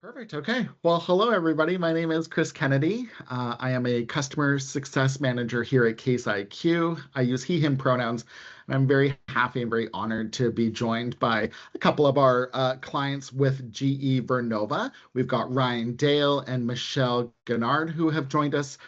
Perfect. Okay. Well, hello, everybody. My name is Chris Kennedy. I am a customer success manager here at Case IQ. I use he, him pronouns, and I'm very happy and very honored to be joined by a couple of our clients with GE Vernova. We've got Ryan Dale and Michelle Gennard who have joined us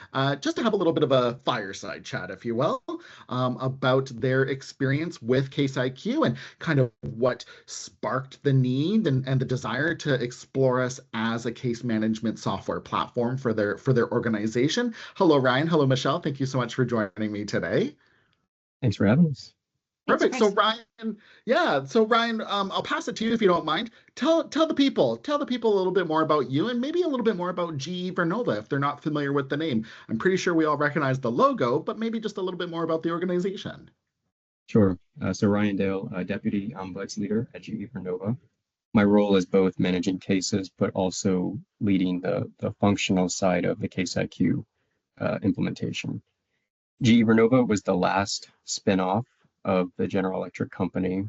just to have a little bit of a fireside chat, if you will, about their experience with Case IQ and kind of what sparked the need and the desire to explore us as a case management software platform for their organization. Hello, Ryan. Hello, Michelle. Thank you so much for joining me today. Thanks for having us. Thanks, Perfect. So Chris. Ryan, yeah. So Ryan, I'll pass it to you if you don't mind. Tell the people a little bit more about you and maybe a little bit more about GE Vernova if they're not familiar with the name. I'm pretty sure we all recognize the logo, but maybe just a little bit more about the organization. Sure. So Ryan Dale, Deputy Ombuds Leader at GE Vernova. My role is both managing cases, but also leading the functional side of the Case IQ implementation. GE Vernova was the last spin-off of the General Electric company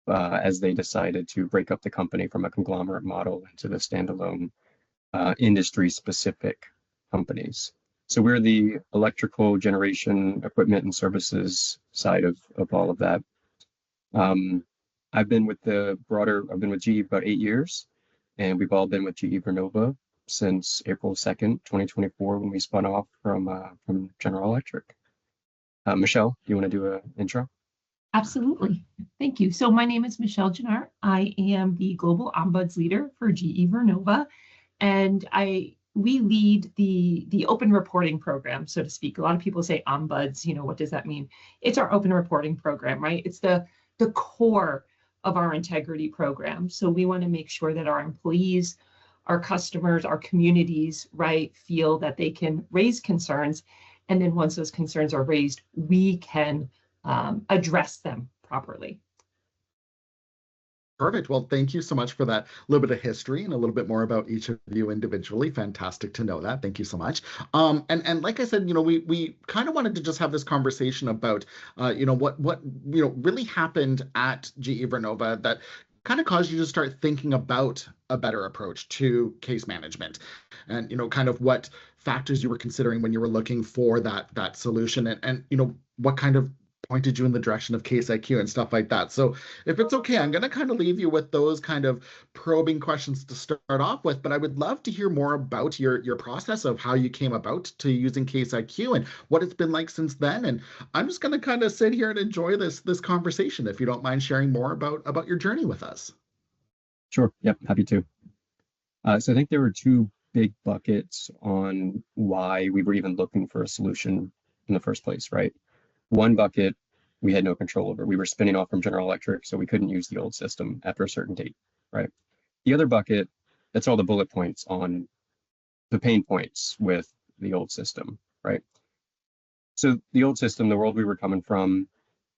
as they decided to break up the company from a conglomerate model into the standalone industry-specific companies. So we're the electrical generation equipment and services side of all of that. I've been with GE about 8 years, and we've all been with GE Vernova since April 2nd, 2024, when we spun off from General Electric. Michelle, do you want to do an intro? Absolutely. Thank you. So my name is Michelle Gennard. I am the Global Ombuds Leader for GE Vernova, and we lead the open reporting program, so to speak. A lot of people say ombuds, what does that mean? It's our open reporting program, right? It's the core of our integrity program. So we want to make sure that our employees, our customers, our communities, right, feel that they can raise concerns. And then once those concerns are raised, we can address them properly. Perfect. Well, thank you so much for that little bit of history and a little bit more about each of you individually. Fantastic to know that. Thank you so much. And like I said, we kind of wanted to just have this conversation about, what really happened at GE Vernova that kind of caused you to start thinking about a better approach to case management, and kind of what factors you were considering when you were looking for that solution, and what kind of pointed you in the direction of Case IQ and stuff like that. So if it's okay, I'm going to kind of leave you with those kind of probing questions to start off with, but I would love to hear more about your process of how you came about to using Case IQ and what it's been like since then. And I'm just going to kind of sit here and enjoy this conversation, if you don't mind sharing more about your journey with us. Sure. Yep. Happy to. So I think there were two big buckets on why we were even looking for a solution in the first place, right? One bucket we had no control over. We were spinning off from General Electric, so we couldn't use the old system after a certain date, right? The other bucket, that's all the bullet points on the pain points with the old system, right? So the old system, the world we were coming from,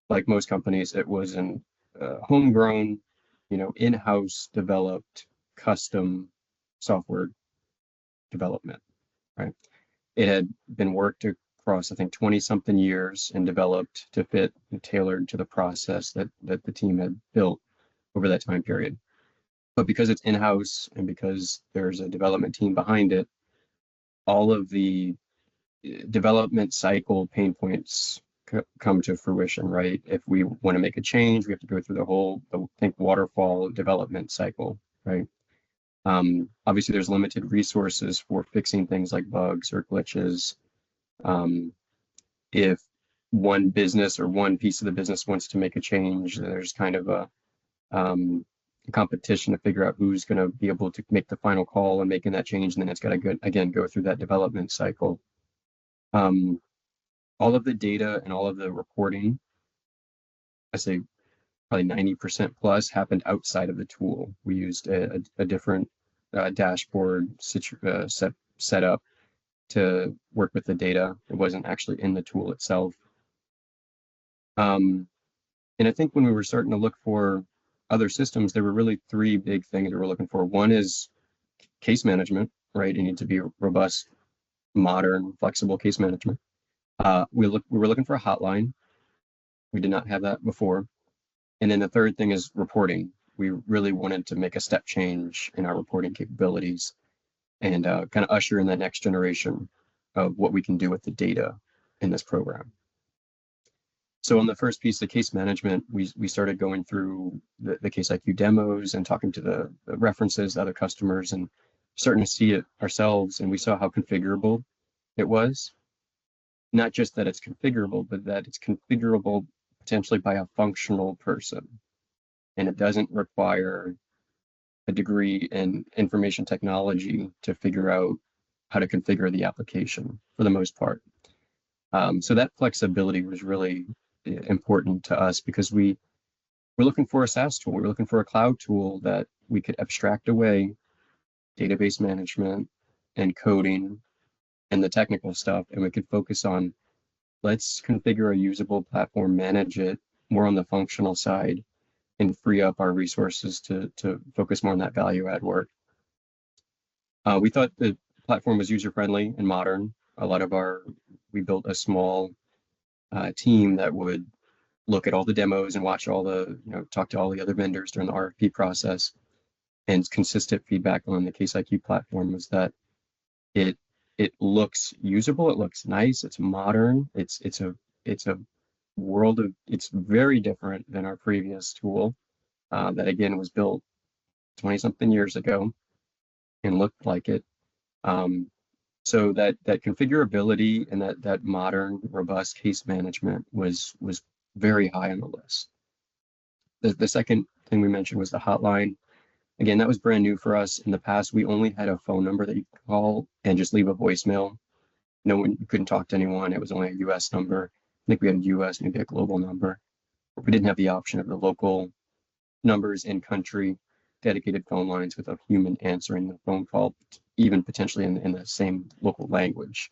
like most companies, it was an homegrown, in-house developed custom software development, right? It had been worked across, I think, 20 something years and developed to fit and tailored to the process that the team had built over that time period. But because it's in-house and because there's a development team behind it, all of the development cycle pain points come to fruition, right? If we want to make a change, we have to go through the whole, waterfall development cycle, right? Obviously, there's limited resources for fixing things like bugs or glitches. If one business or one piece of the business wants to make a change, there's kind of a competition to figure out who's going to be able to make the final call and making that change, and then it's got to go through that development cycle. All of the data and all of the reporting, I say probably 90% plus, happened outside of the tool. We used a different dashboard set up to work with the data. It wasn't actually in the tool itself. And I think when we were starting to look for other systems, there were really three big things we were looking for. One is case management, right? You need to be robust, modern, flexible case management. We were looking for a hotline. We did not have that before. And then the third thing is reporting. we really wanted to make a step change in our reporting capabilities and kind of usher in that next generation of what we can do with the data in this program. So on the first piece, the case management, we started going through the Case IQ demos and talking to the references, the other customers, and starting to see it ourselves. And we saw how configurable it was. Not just that it's configurable, but that it's configurable potentially by a functional person. And it doesn't require a degree in information technology to figure out how to configure the application for the most part. So that flexibility was really important to us because we're looking for a SaaS tool. We're looking for a cloud tool that we could abstract away database management and coding and the technical stuff, and we could focus on, let's configure a usable platform, manage it more on the functional side, and free up our resources to focus more on that value add work. We thought the platform was user-friendly and modern. We built a small team that would look at all the demos and watch all the, talk to all the other vendors during the RFP process. And consistent feedback on the Case IQ platform was that it looks usable, it looks nice, it's modern, it's a world of, it's very different than our previous tool that again was built 20-something years ago and looked like it. So that configurability and that modern, robust case management was very high on the list. The second thing we mentioned was the hotline. Again, that was brand new for us. In the past, we only had a phone number that you could call and just leave a voicemail. No one, you couldn't talk to anyone. It was only a US number. I think we had a US, maybe a global number. We didn't have the option of the local numbers in country, dedicated phone lines with a human answering the phone call, even potentially in the same local language.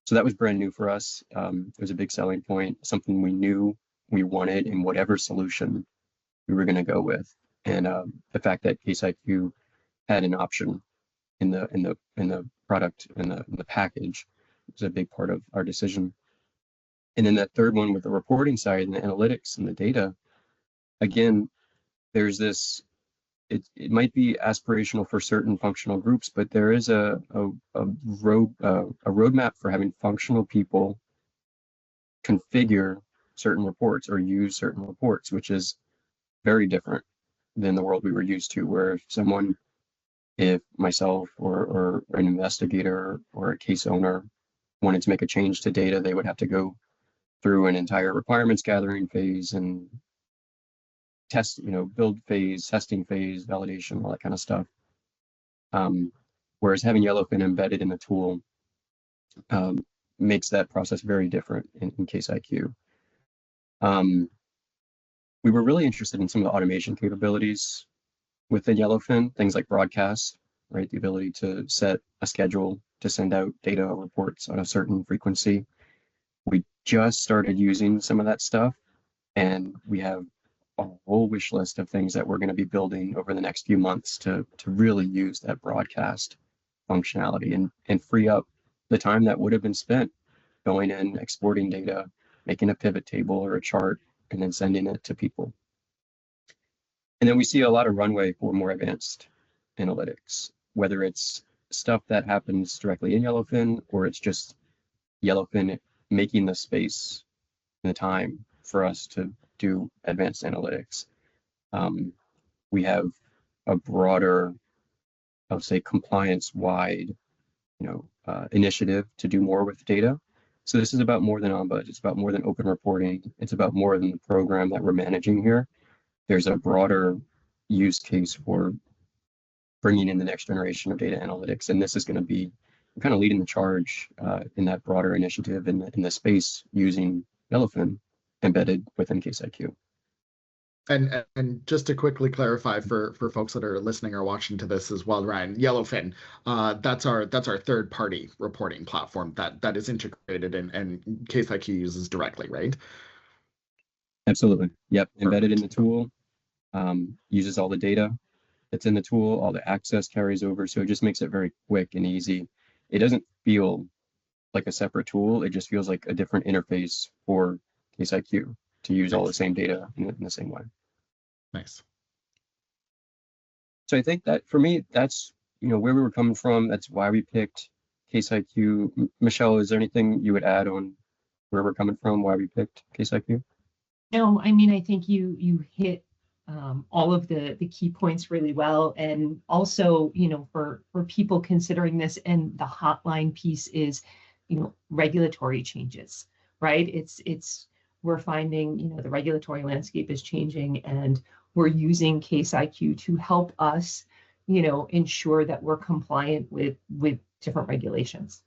So that was brand new for us. It was a big selling point, something we knew we wanted in whatever solution we were going to go with. And the fact that Case IQ had an option in the product in the package was a big part of our decision. And then that third one with the reporting side and the analytics and the data, again, there's this. It might be aspirational for certain functional groups, but there is a roadmap for having functional people configure certain reports or use certain reports, which is very different than the world we were used to, where if myself or an investigator or a case owner wanted to make a change to data, they would have to go through an entire requirements gathering phase and test, build phase, testing phase, validation, all that kind of stuff. Whereas having Yellowfin embedded in the tool makes that process very different in Case IQ. We were really interested in some of the automation capabilities within Yellowfin, things like broadcast, right? The ability to set a schedule to send out data or reports on a certain frequency. We just started using some of that stuff, and we have a whole wish list of things that we're going to be building over the next few months to really use that broadcast functionality and free up the time that would have been spent going in, exporting data, making a pivot table or a chart, and then sending it to people. And then we see a lot of runway for more advanced analytics, whether it's stuff that happens directly in Yellowfin or it's just Yellowfin making the space and the time for us to do advanced analytics. We have a broader, I would say, compliance-wide, initiative to do more with data. So this is about more than Ombuds. It's about more than open reporting. It's about more than the program that we're managing here. There's a broader use case for bringing in the next generation of data analytics, and this is going to be kind of leading the charge in that broader initiative in the space using Yellowfin embedded within Case IQ. And just to quickly clarify for folks that are listening or watching to this as well, Ryan, Yellowfin, that's our third party reporting platform that is integrated and Case IQ uses directly, right? Absolutely. Yep. Embedded in the tool, uses all the data that's in the tool, all the access carries over. So it just makes it very quick and easy. It doesn't feel like a separate tool. It just feels like a different interface for Case IQ to use all the same data in the same way. Nice. So I think that for me, that's, where we were coming from. That's why we picked Case IQ. Michelle, is there anything you would add on where we're coming from, why we picked Case IQ? No, I mean, I think you hit all of the key points really well. And also, for people considering this, and the hotline piece is, regulatory changes, right? We're finding, the regulatory landscape is changing, and we're using Case IQ to help us, ensure that we're compliant with different regulations.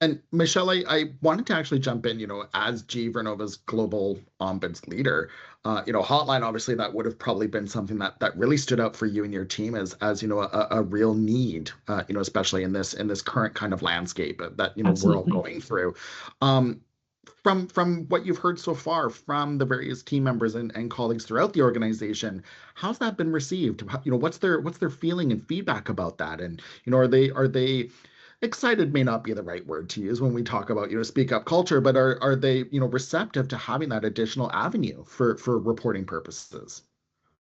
And Michelle, I wanted to actually jump in, as GE Vernova's global ombuds leader, Hotline, obviously that would have probably been something that really stood out for you and your team as a real need, especially in this current kind of landscape that, we're all Absolutely. going through. Um, from what you've heard so far from the various team members and colleagues throughout the organization, how's that been received? What's their feeling and feedback about that? And, are they excited may not be the right word to use when we talk about speak up culture, but are they receptive to having that additional avenue for reporting purposes?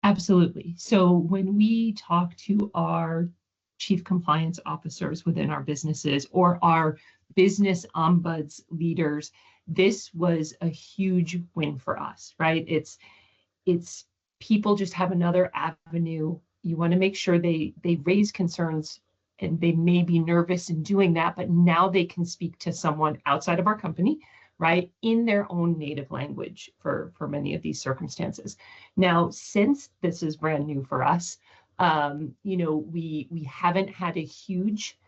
Absolutely. So when we talk to our chief compliance officers within our businesses, or our business ombuds leaders, this was a huge win for us, right? It's people just have another avenue. You want to make sure they raise concerns, and they may be nervous in doing that, but now they can speak to someone outside of our company, right, in their own native language for many of these circumstances. Now, since this is brand new for us, we haven't had a huge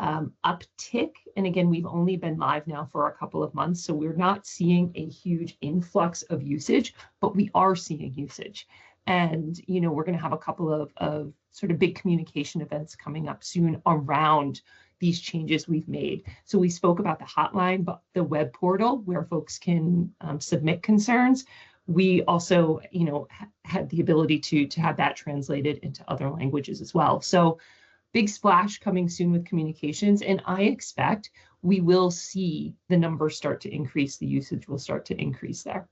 uptick. And again, we've only been live now for a couple of months, so we're not seeing a huge influx of usage, but we are seeing usage. And, we're going to have a couple of sort of big communication events coming up soon around these changes we've made. So we spoke about the hotline, but the web portal where folks can submit concerns. We also, had the ability to have that translated into other languages as well. So big splash coming soon with communications. And I expect we will see the numbers start to increase. The usage will start to increase there.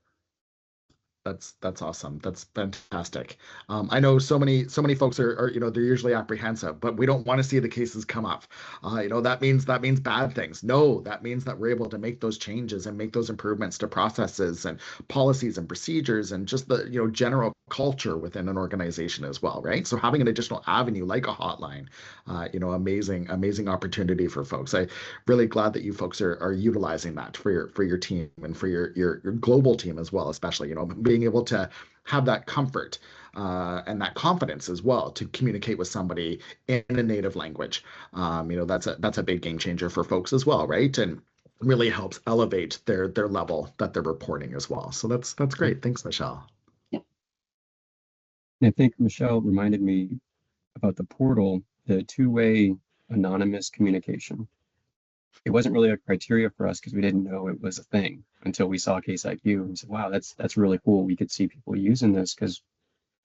That's awesome. That's fantastic. I know so many folks are they're usually apprehensive, but we don't want to see the cases come up. That means bad things. No, that means that we're able to make those changes and make those improvements to processes and policies and procedures and just the general culture within an organization as well, right? So having an additional avenue like a hotline, amazing opportunity for folks. I really glad that you folks are utilizing that for your team and for your global team as well, especially being able to have that comfort and that confidence as well to communicate with somebody in a native language. That's a big game changer for folks as well, right? And really helps elevate their level that they're reporting as well. So that's great. Thanks, Michelle. Yeah. I think Michelle reminded me about the portal, the two-way anonymous communication. It wasn't really a criteria for us because we didn't know it was a thing until we saw Case IQ and we said, wow, that's really cool. We could see people using this because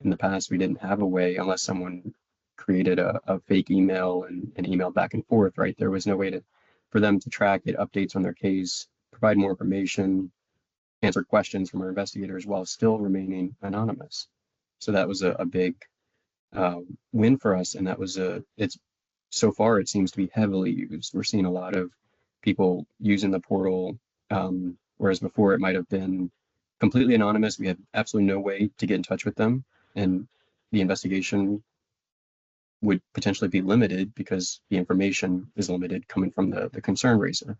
in the past we didn't have a way, unless someone created a fake email and emailed back and forth, right? There was no way for them to track it, updates on their case, provide more information, answer questions from our investigators while still remaining anonymous. So that was a big win for us. And that was so far it seems to be heavily used. We're seeing a lot of people using the portal, whereas before it might have been completely anonymous. We had absolutely no way to get in touch with them, and the investigation would potentially be limited because the information is limited coming from the concern raiser.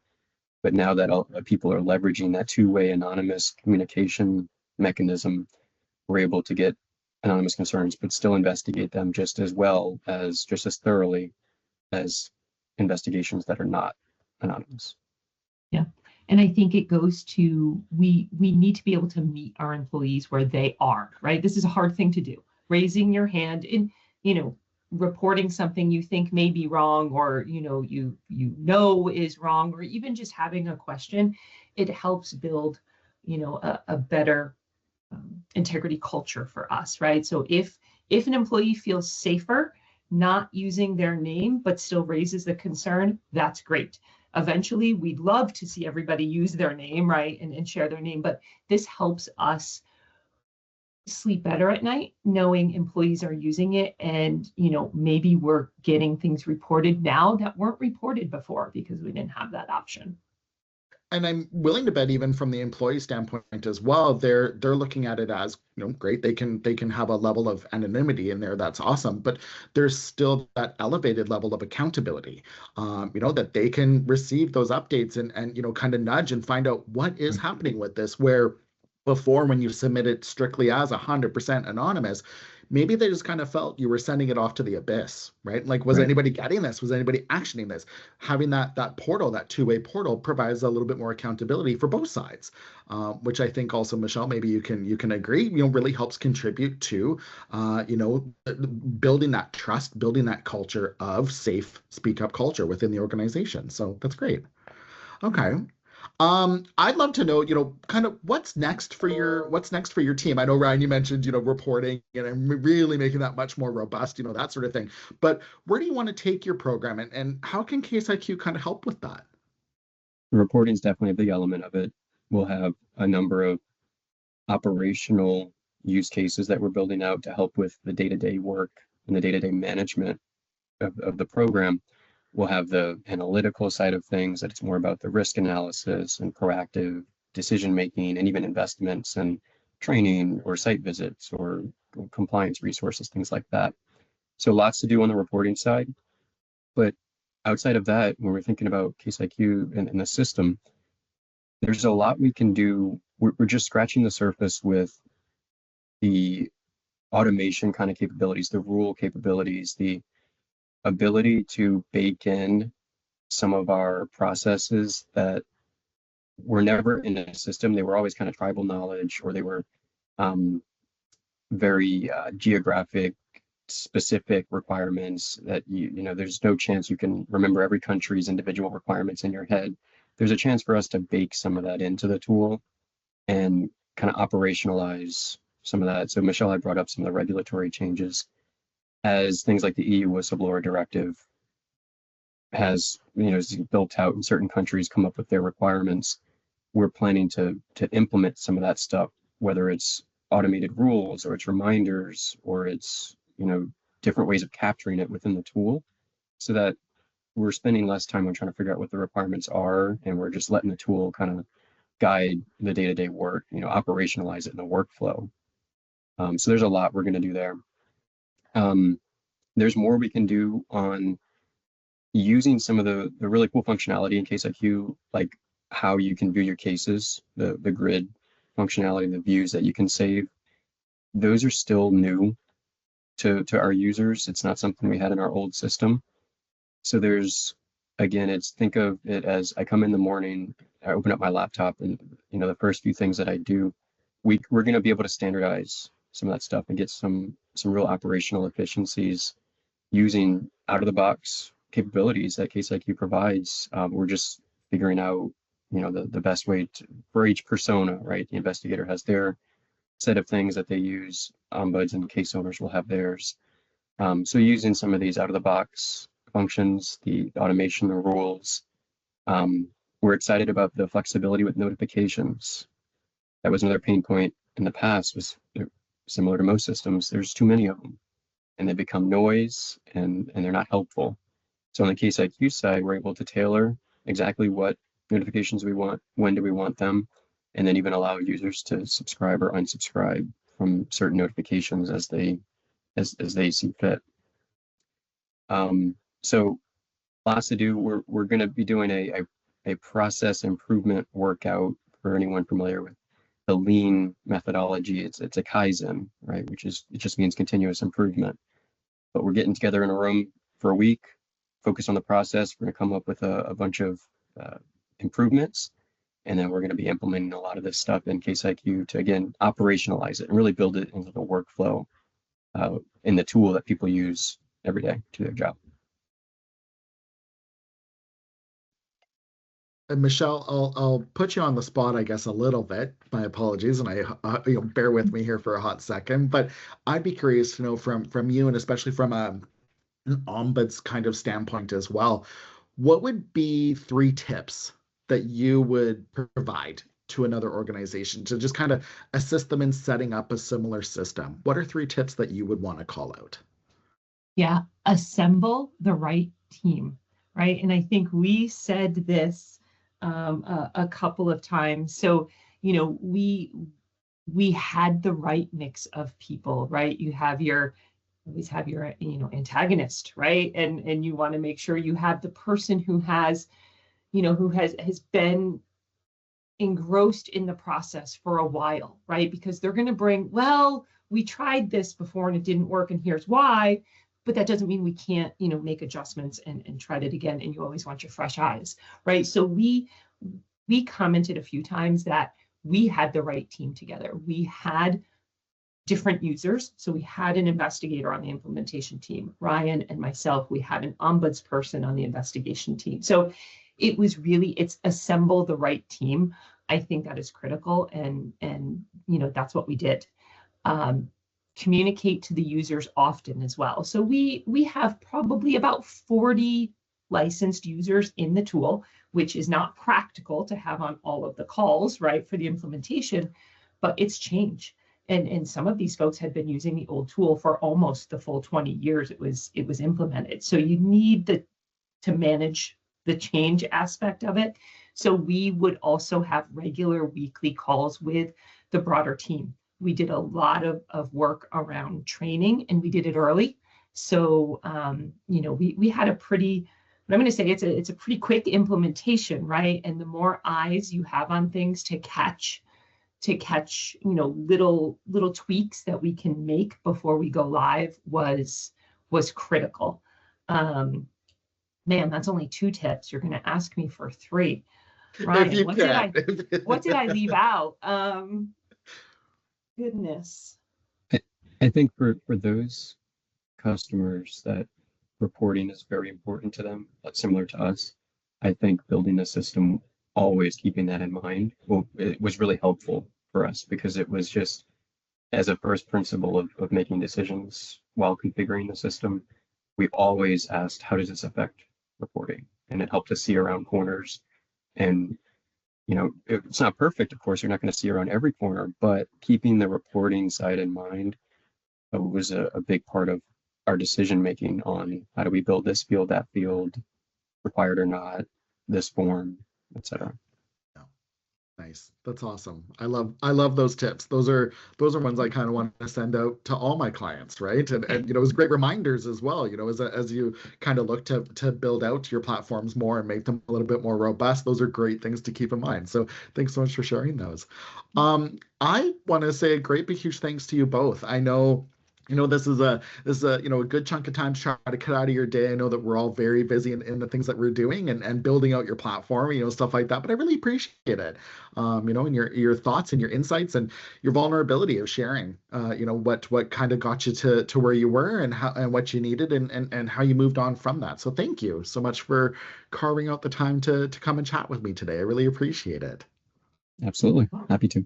But now that people are leveraging that two-way anonymous communication mechanism, we're able to get anonymous concerns, but still investigate them just as thoroughly as investigations that are not anonymous. Yeah. And I think it goes to, we need to be able to meet our employees where they are, right? This is a hard thing to do. Raising your hand in, reporting something you think may be wrong, or, you know is wrong, or even just having a question, it helps build, a better integrity culture for us, right? So if an employee feels safer not using their name, but still raises the concern, that's great. Eventually, we'd love to see everybody use their name, right, and share their name, but this helps us sleep better at night knowing employees are using it, and maybe we're getting things reported now that weren't reported before because we didn't have that option. And I'm willing to bet even from the employee standpoint as well, they're looking at it as, great, they can have a level of anonymity in there, that's awesome, but there's still that elevated level of accountability, that they can receive those updates and kind of nudge and find out what is happening with this, where before, when you submit it strictly as 100% anonymous, maybe they just kind of felt you were sending it off to the abyss, right? Like, was Right. anybody getting this? Was anybody actioning this? Having that portal, that two-way portal, provides a little bit more accountability for both sides, which I think also, Michelle, maybe you can agree, really helps contribute to, building that trust, building that culture of safe speak up culture within the organization. So that's great. Okay. I'd love to know, kind of what's next for your team. I know, Ryan, you mentioned, reporting and really making that much more robust, that sort of thing. But where do you want to take your program, and how can Case IQ kind of help with that? Reporting is definitely a big element of it. We'll have a number of operational use cases that we're building out to help with the day-to-day work and the day-to-day management of the program. We'll have the analytical side of things, that it's more about the risk analysis and proactive decision making, and even investments and training or site visits or compliance resources, things like that. So lots to do on the reporting side. But outside of that, when we're thinking about Case IQ and the system, there's a lot we can do. We're just scratching the surface with the automation kind of capabilities, the rule capabilities, the ability to bake in some of our processes that were never in a system. They were always kind of tribal knowledge, or they were very geographic specific requirements that there's no chance you can remember every country's individual requirements in your head. There's a chance for us to bake some of that into the tool and kind of operationalize some of that. So Michelle had brought up some of the regulatory changes, as things like the EU whistleblower directive has, is built out in certain countries, come up with their requirements. We're planning to implement some of that stuff, whether it's automated rules or it's reminders or it's, different ways of capturing it within the tool, so that we're spending less time on trying to figure out what the requirements are, and we're just letting the tool kind of guide the day-to-day work, operationalize it in the workflow. So there's a lot we're going to do there. There's more we can do on using some of the really cool functionality in Case IQ, like how you can view your cases, the grid functionality, the views that you can save. Those are still new to our users. It's not something we had in our old system. So there's, again, think of it as I come in the morning, I open up my laptop, and the first few things that I do, we're going to be able to standardize some of that stuff and get some real operational efficiencies using out of the box capabilities that Case IQ provides. We're just figuring out, the best way for each persona, right? The investigator has their set of things that they use. Ombuds and case owners will have theirs. So using some of these out of the box functions, the automation, the rules. We're excited about the flexibility with notifications. That was another pain point in the past, was similar to most systems. There's too many of them, and they become noise, and they're not helpful. So on the Case IQ side, we're able to tailor exactly what notifications we want, when do we want them, and then even allow users to subscribe or unsubscribe from certain notifications as they see fit. So lots to do. We're going to be doing a process improvement workout for anyone familiar with the lean methodology. It's a Kaizen, right? It just means continuous improvement. But we're getting together in a room for a week, focus on the process. We're going to come up with a bunch of improvements, and then we're going to be implementing a lot of this stuff in Case IQ to, again, operationalize it and really build it into the workflow in the tool that people use every day to their job. And Michelle, I'll put you on the spot, I guess, a little bit. My apologies, and bear with me here for a hot second. But I'd be curious to know from you, and especially from an ombuds kind of standpoint as well, what would be 3 tips that you would provide to another organization to just kind of assist them in setting up a similar system? What are 3 tips that you would want to call out? Yeah, assemble the right team, right? And I think we said this a couple of times. So, we had the right mix of people, right? You always have your, antagonist, right? And you want to make sure you have the person who has, who has been engrossed in the process for a while, right? Because they're going to bring, well, we tried this before and it didn't work, and here's why. But that doesn't mean we can't, make adjustments and try it again. And you always want your fresh eyes, right? So we commented a few times that we had the right team together. We had different users. So we had an investigator on the implementation team, Ryan and myself. We had an ombuds person on the investigation team. So it's assemble the right team. I think that is critical. And that's what we did. Communicate to the users often as well. So we have probably about 40 licensed users in the tool, which is not practical to have on all of the calls, right, for the implementation, but it's change. And some of these folks had been using the old tool for almost the full 20 years it was implemented. So you need to manage the change aspect of it. So we would also have regular weekly calls with the broader team. We did a lot of work around training, and we did it early. So, we had a pretty, what I'm going to say, it's a pretty quick implementation, right? And the more eyes you have on things to catch, little tweaks that we can make before we go live was critical. Man, that's only 2 tips. You're going to ask me for 3. Ryan, what did I leave out? Goodness. I think for those customers that reporting is very important to them, similar to us, I think building a system, always keeping that in mind, it was really helpful for us, because it was just, as a first principle of making decisions while configuring the system, we always asked, how does this affect reporting? And it helped us see around corners. And it's not perfect, of course, you're not going to see around every corner, but keeping the reporting side in mind was a big part of our decision making on how do we build this field, that field, required or not, this form, etc. Nice. That's awesome. I love those tips. Those are ones I kind of want to send out to all my clients, right? And it was great reminders as well, as you kind of look to build out your platforms more and make them a little bit more robust. Those are great things to keep in mind. So thanks so much for sharing those. I want to say a great big huge thanks to you both. I know this is a a good chunk of time to try to cut out of your day. I know that we're all very busy in the things that we're doing and building out your platform, stuff like that. But I really appreciate it, and your thoughts and your insights and your vulnerability of sharing, what kind of got you to where you were and how and what you needed and how you moved on from that. So thank you so much for carving out the time to come and chat with me today. I really appreciate it. Absolutely. Happy to.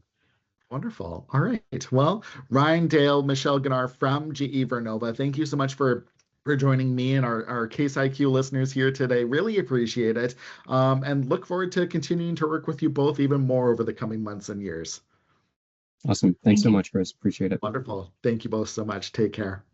Wonderful. All right. Well, Ryan, Dale, Michelle Gunnar from GE Vernova, thank you so much for joining me and our Case IQ listeners here today. Really appreciate it. And look forward to continuing to work with you both even more over the coming months and years. Awesome. Thanks so much, Chris. Appreciate it. Wonderful. Thank you both so much. Take care.